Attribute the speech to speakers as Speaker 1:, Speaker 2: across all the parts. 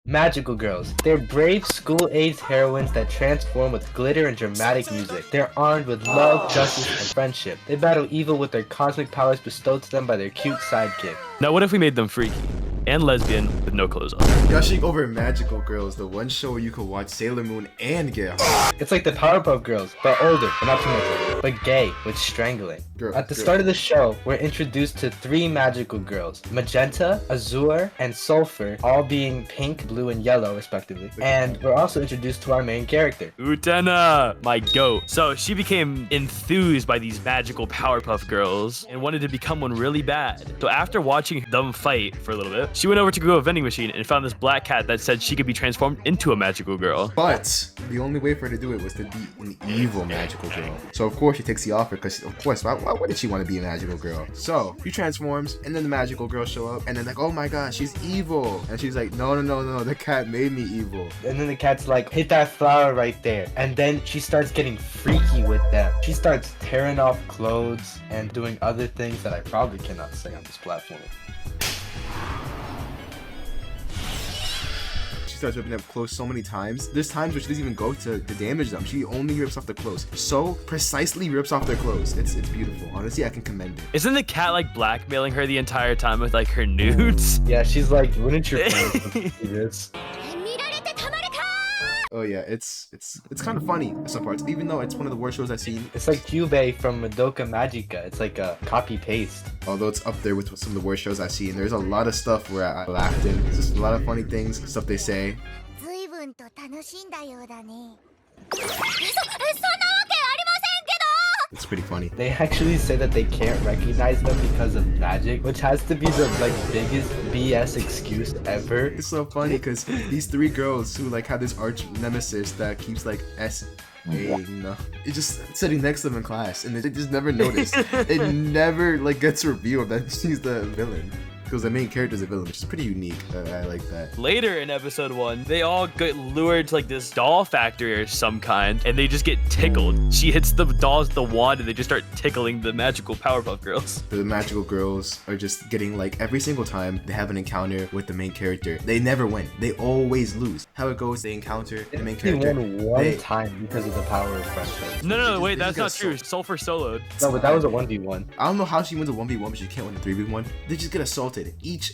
Speaker 1: Magical girls. They're brave school-aged heroines that transform with glitter and dramatic music. They're armed with love, justice, and friendship. They battle evil with their cosmic powers bestowed to them by their cute sidekick.
Speaker 2: Now, what if we made them freaky and lesbian with no clothes on?
Speaker 3: Gushing Over Magical Girls, the one show where you could watch Sailor Moon and get hard.
Speaker 1: It's like the Powerpuff Girls, but older, but not too much older, but gay with strangling. At the start of the show, we're introduced to 3 magical girls, Magenta, Azure, and Sulfur, all being pink, blue, and yellow respectively. And we're also introduced to our main character,
Speaker 2: Utena, my goat. So she became enthused by these magical Powerpuff Girls and wanted to become one really bad. So after watching them fight for a little bit, she went over to go to a vending machine and found this black cat that said she could be transformed into a magical girl.
Speaker 3: But the only way for her to do it was to be an evil magical girl. So of course she takes the offer because of course why wouldn't she want to be a magical girl? So she transforms and then the magical girls show up and then like, oh my gosh, she's evil. And she's like, no, the cat made me evil.
Speaker 1: and then the cat's like, hit that flower right there. And then she starts getting freaky with them. She starts tearing off clothes and doing other things that I probably cannot say on this platform.
Speaker 3: She starts ripping up clothes so many times. There's times where she doesn't even go to damage them. She only rips off the clothes. So precisely rips off their clothes. It's beautiful. Honestly, I can commend it.
Speaker 2: Isn't the cat like blackmailing her the entire time with like her nudes?
Speaker 1: Yeah, she's like, wouldn't your parents see this?
Speaker 3: Oh yeah, it's kind of funny in some parts, even though it's one of the worst shows I've seen.
Speaker 1: It's like Cube from Madoka Magica. It's like a copy-paste.
Speaker 3: Although it's up there with some of the worst shows I've seen. There's a lot of stuff where I laughed in. It's just a lot of funny things, stuff they say.
Speaker 4: 随分と楽しんだようだね。
Speaker 3: It's pretty funny.
Speaker 1: They actually say that they can't recognize them because of magic, which has to be the like biggest BS excuse ever.
Speaker 3: It's so funny because these 3 girls who like have this arch nemesis that keeps like it's just sitting next to them in class and they just never notice. It never like gets revealed that she's the villain. Because the main character is a villain, which is pretty unique. I like that.
Speaker 2: Later in episode 1, they all get lured to like this doll factory or some kind, and they just get tickled. She hits the dolls with the wand, and they just start tickling the magical Powerpuff Girls.
Speaker 3: The magical girls are just getting like every single time they have an encounter with the main character, they never win. They always lose. How it goes, they encounter the main
Speaker 1: They
Speaker 3: character.
Speaker 1: won one time because of the power of friendship.
Speaker 2: No, wait,
Speaker 3: they
Speaker 2: that's not
Speaker 3: just
Speaker 2: true.
Speaker 3: get
Speaker 2: Sulfur soloed.
Speaker 1: No, but that was a 1v1.
Speaker 3: I don't know how she wins a 1v1, but she can't win a 3v1. They just get assaulted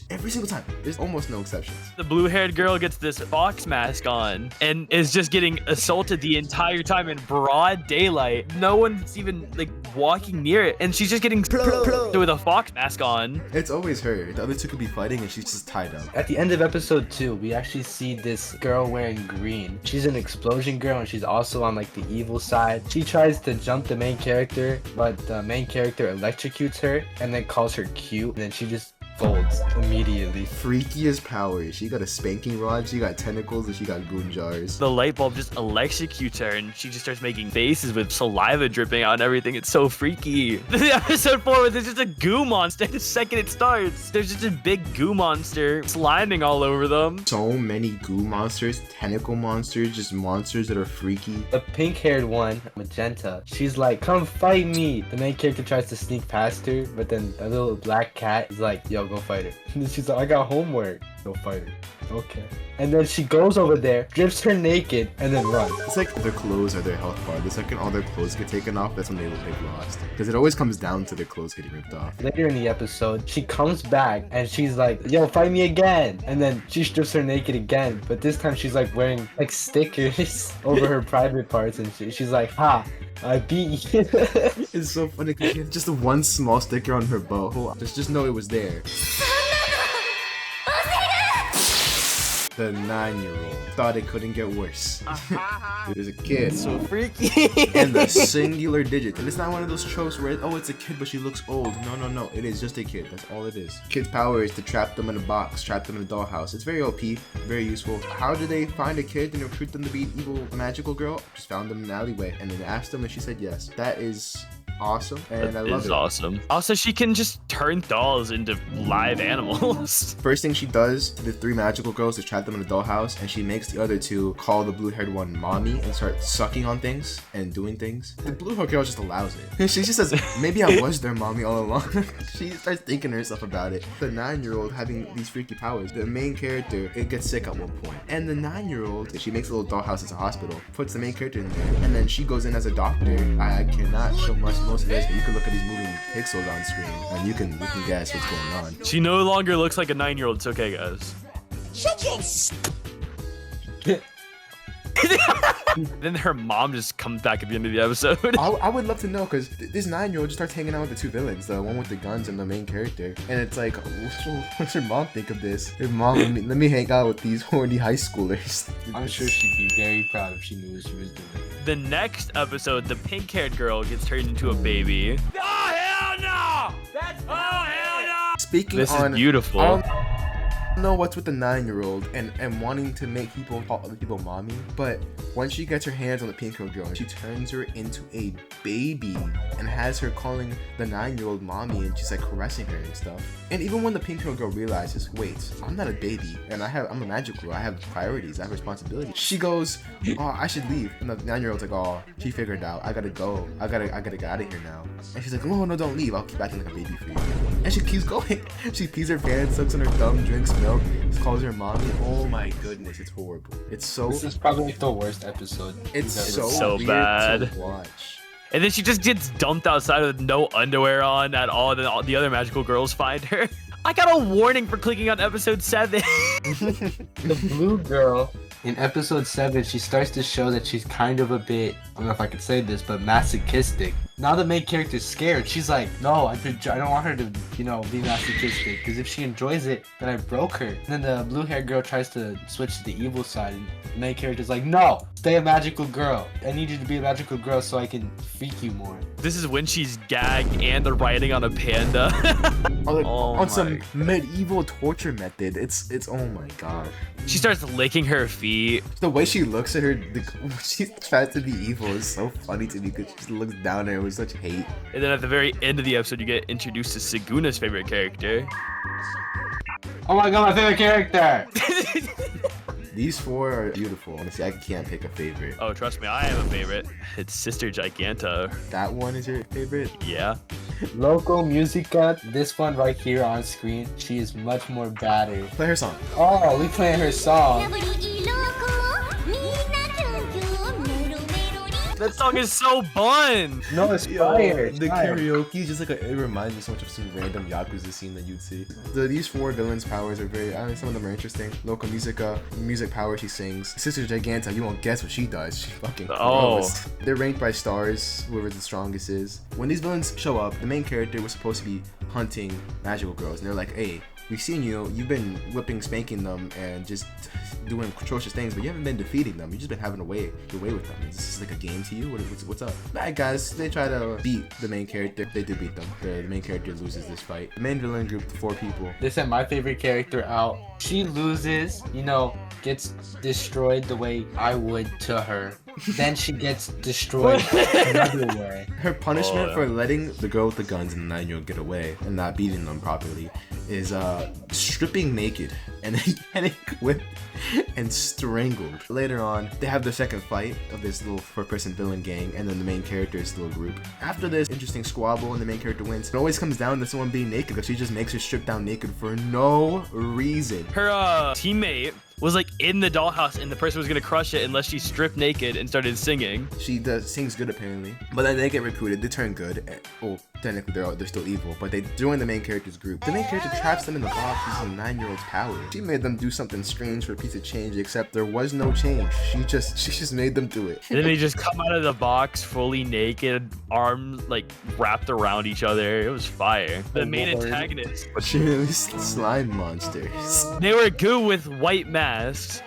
Speaker 3: every single time. There's almost no exceptions.
Speaker 2: The blue-haired girl gets this fox mask on and is just getting assaulted the entire time in broad daylight. No one's even like walking near it, and she's just getting with a fox mask on.
Speaker 3: It's always her. The other 2 could be fighting and she's just tied up.
Speaker 1: At the end of episode 2, we actually see this girl wearing green. She's an explosion girl and she's also on like the evil side. She tries to jump the main character, but the main character electrocutes her and then calls her cute, and then she just folds immediately.
Speaker 3: Freakiest powers. She got a spanking rod, she got tentacles, and she got goon jars.
Speaker 2: The light bulb just electrocutes her, and she just starts making faces with saliva dripping out and everything. It's so freaky. The episode 4, there's just a goo monster. The second it starts, there's just a big goo monster sliming all over them.
Speaker 3: So many goo monsters, tentacle monsters, just monsters that are freaky.
Speaker 1: The pink-haired one, Magenta, she's like, come fight me. The main character tries to sneak past her, but then the little black cat is like, yo, go fight her. And then she's like, I got homework. Go fight her. Okay. And then she goes over there, strips her naked, and then runs.
Speaker 3: It's like their clothes are their health bar. The second all their clothes get taken off, that's when they've lost. Because it always comes down to their clothes getting ripped off.
Speaker 1: Later in the episode, she comes back and she's like, yo, fight me again. And then she strips her naked again. But this time she's like wearing like stickers over her private parts, and she's like, ha, I beat you.
Speaker 3: It's so funny because she has just one small sticker on her bow. Just know it was there. The 9-year-old thought it couldn't get worse. There's a kid.
Speaker 2: So freaky.
Speaker 3: And the singular digit. And it's not one of those tropes where, oh, it's a kid, but she looks old. No. It is just a kid. That's all it is. Kid's power is to trap them in a box, trap them in a dollhouse. It's very OP, very useful. How do they find a kid and recruit them to be an evil magical girl? Just found them in an alleyway and then asked them and she said yes. That is awesome, and I love it.
Speaker 2: Awesome. Also, she can just turn dolls into live animals.
Speaker 3: First thing she does to the three magical girls is trap them in a dollhouse, and she makes the other two call the blue-haired one mommy and start sucking on things and doing things. The blue-haired girl just allows it. She just says, maybe I was their mommy all along. She starts thinking to herself about it. The 9-year-old having these freaky powers. The main character, it gets sick at one point. And the 9-year-old, she makes a little dollhouse as a hospital, puts the main character in there, and then she goes in as a doctor. I cannot show most of this, but you can look at these moving pixels on screen, and you can guess what's going on.
Speaker 2: She no longer looks like a 9-year-old. It's okay, guys. Then her mom just comes back at the end of the episode.
Speaker 3: I would love to know, because this 9-year-old just starts hanging out with the two villains, the one with the guns and the main character. And it's like, what's your mom think of this? Her mom, let me hang out with these horny high schoolers.
Speaker 1: I'm sure she'd be very proud if she knew what she was doing.
Speaker 2: The next episode, the pink-haired girl gets turned into a baby. Oh, hell no! Oh, hell no!
Speaker 3: Speaking
Speaker 2: this
Speaker 3: on,
Speaker 2: is beautiful.
Speaker 3: I don't know what's with the 9-year-old and wanting to make people call other people mommy, but once she gets her hands on the pink-haired girl, she turns her into a baby and has her calling the 9-year-old mommy, and she's like caressing her and stuff. And even when the pink-haired girl realizes, wait, I'm not a baby, and I'm a magic girl, I have priorities, I have responsibilities, she goes, oh, I should leave. And the 9-year-old's like, oh, she figured it out, I gotta go, I gotta get out of here now. And she's like, no, don't leave, I'll keep acting like a baby for you. And she keeps going. She pees her pants, sucks on her thumb, drinks milk, calls her mommy. Oh my goodness, it's horrible. It's so.
Speaker 1: This is probably like the worst episode.
Speaker 3: It's so weird
Speaker 2: bad
Speaker 3: to watch.
Speaker 2: And then she just gets dumped outside with no underwear on at all. And then all the other magical girls find her. I got a warning for clicking on episode 7.
Speaker 1: The blue girl in episode 7, she starts to show that she's kind of a bit, I don't know if I could say this, but masochistic. Now the main character's scared. She's like, no, I don't want her to, be masochistic, because if she enjoys it, then I broke her. And then the blue-haired girl tries to switch to the evil side, and the main character's like, no, stay a magical girl. I need you to be a magical girl so I can freak you more.
Speaker 2: This is when she's gagged and they're riding on a panda.
Speaker 3: On some medieval torture method. It's oh my god.
Speaker 2: She starts licking her feet.
Speaker 3: The way she looks at her, she tries to be evil is so funny to me, because she looks down at her with such hate.
Speaker 2: And then at the very end of the episode, you get introduced to Seguna's favorite character.
Speaker 1: Oh my god, my favorite character!
Speaker 3: These four are beautiful. Honestly, I can't pick a favorite.
Speaker 2: Oh, trust me, I have a favorite. It's Sister Giganta.
Speaker 3: That one is your favorite?
Speaker 2: Yeah.
Speaker 1: Loco Musica, this one right here on screen, she is much more badder.
Speaker 3: Play her song.
Speaker 1: Oh, we playing her song.
Speaker 2: That song is so fun.
Speaker 1: No, it's fire.
Speaker 3: The karaoke is just like it reminds me so much of some random Yakuza scene that you'd see. These four villains' powers are some of them are interesting. Local Musica, music power, she sings. Sister Giganta, you won't guess what she does. She fucking gross. They're ranked by stars, whoever the strongest is. When these villains show up, the main character was supposed to be hunting magical girls, and they're like, hey, we've seen you've been whipping, spanking them, and just doing atrocious things, but you haven't been defeating them. You've just been having your way with them. Is this like a game to you? What's up? Bad guys, they try to beat the main character. They do beat them. The main character loses this fight. The main villain group, 4 people.
Speaker 1: They sent my favorite character out. She loses, gets destroyed the way I would to her. Then she gets destroyed another way.
Speaker 3: Her punishment for letting the girl with the guns and the 9-year-old get away and not beating them properly is stripping naked and then getting whipped and strangled. Later on, they have the second fight of this little 4-person villain gang, and then the main character's little group. After this interesting squabble and the main character wins, it always comes down to someone being naked, because she just makes her strip down naked for no reason.
Speaker 2: Her teammate was like in the dollhouse, and the person was gonna crush it unless she stripped naked and started singing.
Speaker 3: She sings good apparently, but then they get recruited. They turn good. Well, technically they're still evil, but they join the main character's group. The main character traps them in the box using a 9-year-old's power. She made them do something strange for a piece of change, except there was no change. She just made them do it.
Speaker 2: And then they just come out of the box fully naked, arms like wrapped around each other. It was fire. The main antagonist,
Speaker 3: She released slime monsters.
Speaker 2: they were good with white masks.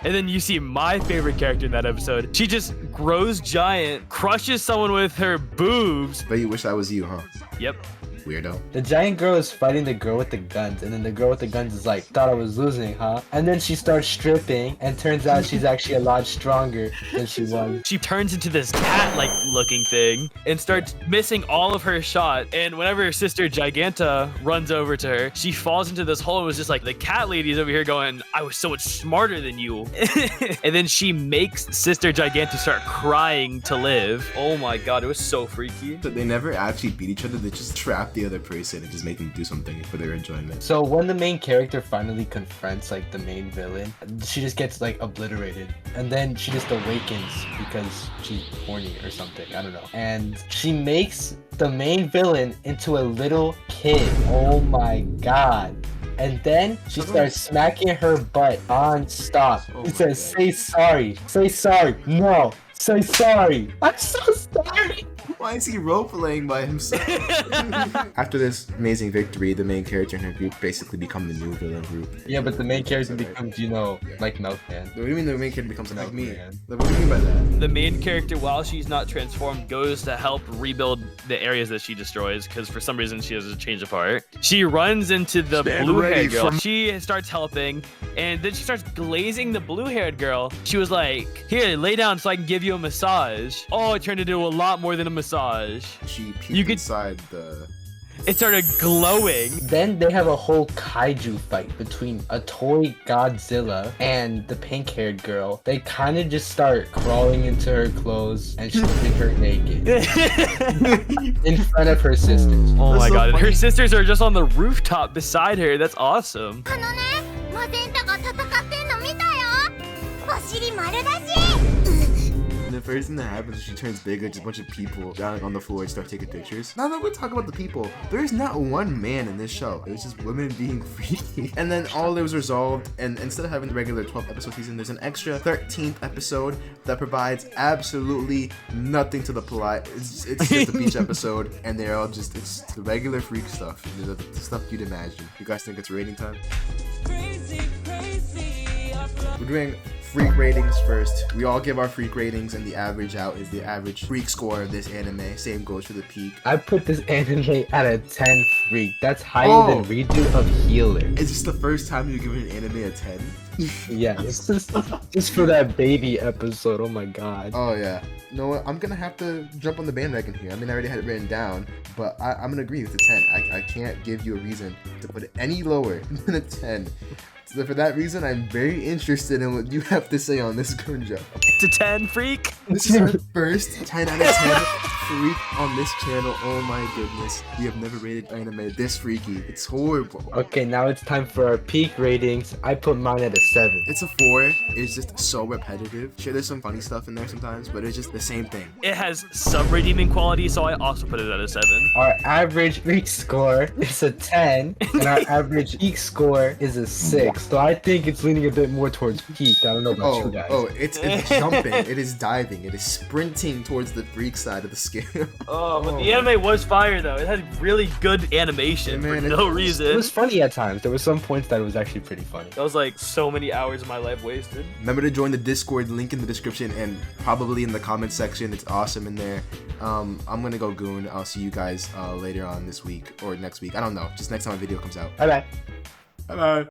Speaker 2: And then you see my favorite character in that episode. She just grows giant, crushes someone with her boobs.
Speaker 3: But you wish that was you, huh?
Speaker 2: Yep.
Speaker 3: Weirdo.
Speaker 1: The giant girl is fighting the girl with the guns, and then the girl with the guns is like, thought I was losing, huh? And then she starts stripping, and turns out she's actually a lot stronger than she was.
Speaker 2: She turns into this cat-like looking thing and starts missing all of her shot. And whenever her sister Giganta runs over to her, she falls into this hole and was just like, the cat lady's over here going, I was so much smarter than you. And then she makes Sister Giganta start crying to live. Oh my god, it was so freaky.
Speaker 3: So they never actually beat each other, they just trap the other person and just make them do something for their enjoyment.
Speaker 1: So when the main character finally confronts like the main villain, she just gets like obliterated, and then she just awakens because she's horny or something, I don't know, and she makes the main villain into a little kid. Oh my god. And then she starts smacking her butt non-stop. She says, say sorry, say sorry, no, say sorry, I'm so sorry.
Speaker 3: Why is he role-playing by himself? After this amazing victory, the main character and her group basically become the new villain group.
Speaker 1: Yeah, but the main character becomes, you know, like Milkman.
Speaker 3: What do you mean the main character becomes like me?
Speaker 1: Man.
Speaker 3: What do you mean by that?
Speaker 2: The main character, while she's not transformed, goes to help rebuild the areas that she destroys because for some reason she has a change of heart. She runs into the blue-haired girl. She starts helping, and then she starts glazing the blue-haired girl. She was like, here, lay down so I can give you a massage. Oh, it turned into a lot more than a massage.
Speaker 3: She peeked inside the...
Speaker 2: It started glowing.
Speaker 1: Then they have a whole kaiju fight between a toy Godzilla and the pink-haired girl. They kind of just start crawling into her clothes and stripping her naked in front of her sisters.
Speaker 2: Oh my
Speaker 3: so
Speaker 2: god, and her
Speaker 3: funny.
Speaker 2: sisters are just on the rooftop beside her. That's awesome.
Speaker 4: あのね、マゼンタが戦ってんの見たよ。お尻丸出し。
Speaker 3: And the first thing that happens is she turns bigger, just a bunch of people down on the floor and start taking pictures. Now that we're talking about the people, there is not one man in this show. It was just women being freaky. And then all it was resolved, and instead of having the regular 12 episode season, there's an extra 13th episode that provides absolutely nothing to the plot. It's just a beach episode, and they're all just, it's the regular freak stuff. The stuff you'd imagine. You guys think it's rating time? We're doing freak ratings first. We all give our freak ratings, and the average out is the average freak score of this anime. Same goes for the peak.
Speaker 1: I put this anime at a 10 freak. That's higher than redo of Healer.
Speaker 3: Is this the first time you've given an anime a 10?
Speaker 1: Yeah, it's just for that baby episode. Oh my god.
Speaker 3: Oh yeah. You know what? I'm gonna have to jump on the bandwagon here. I mean, I already had it written down, but I'm gonna agree with the 10. I can't give you a reason to put it any lower than a 10. So for that reason, I'm very interested in what you have to say on this, Gunjo.
Speaker 2: It's a 10, freak.
Speaker 3: This is our first 10 out of 10 freak on this channel. Oh my goodness. We have never rated anime this freaky. It's horrible.
Speaker 1: Okay, now it's time for our peak ratings. I put mine at a 7.
Speaker 3: It's a 4. It's just so repetitive. Sure, there's some funny stuff in there sometimes, but it's just the same thing.
Speaker 2: It has some redeeming quality, so I also put it at a 7.
Speaker 1: Our average freak score is a 10, and our average peak score is a 6. So I think it's leaning a bit more towards peak. I don't know about you guys.
Speaker 3: It's jumping. It is diving. It is sprinting towards the freak side of the scale.
Speaker 2: Oh, but the anime was fire though. It had really good animation
Speaker 3: Yeah, man,
Speaker 2: for no
Speaker 1: It
Speaker 2: reason.
Speaker 1: was funny at times. There were some points that it was actually pretty funny.
Speaker 2: That was like so many hours of my life wasted.
Speaker 3: Remember to join the Discord, link in the description and probably in the comment section. It's awesome in there. I'm gonna go goon. I'll see you guys later on this week or next week. I don't know. Just next time a video comes out.
Speaker 1: Bye bye.
Speaker 3: Bye bye.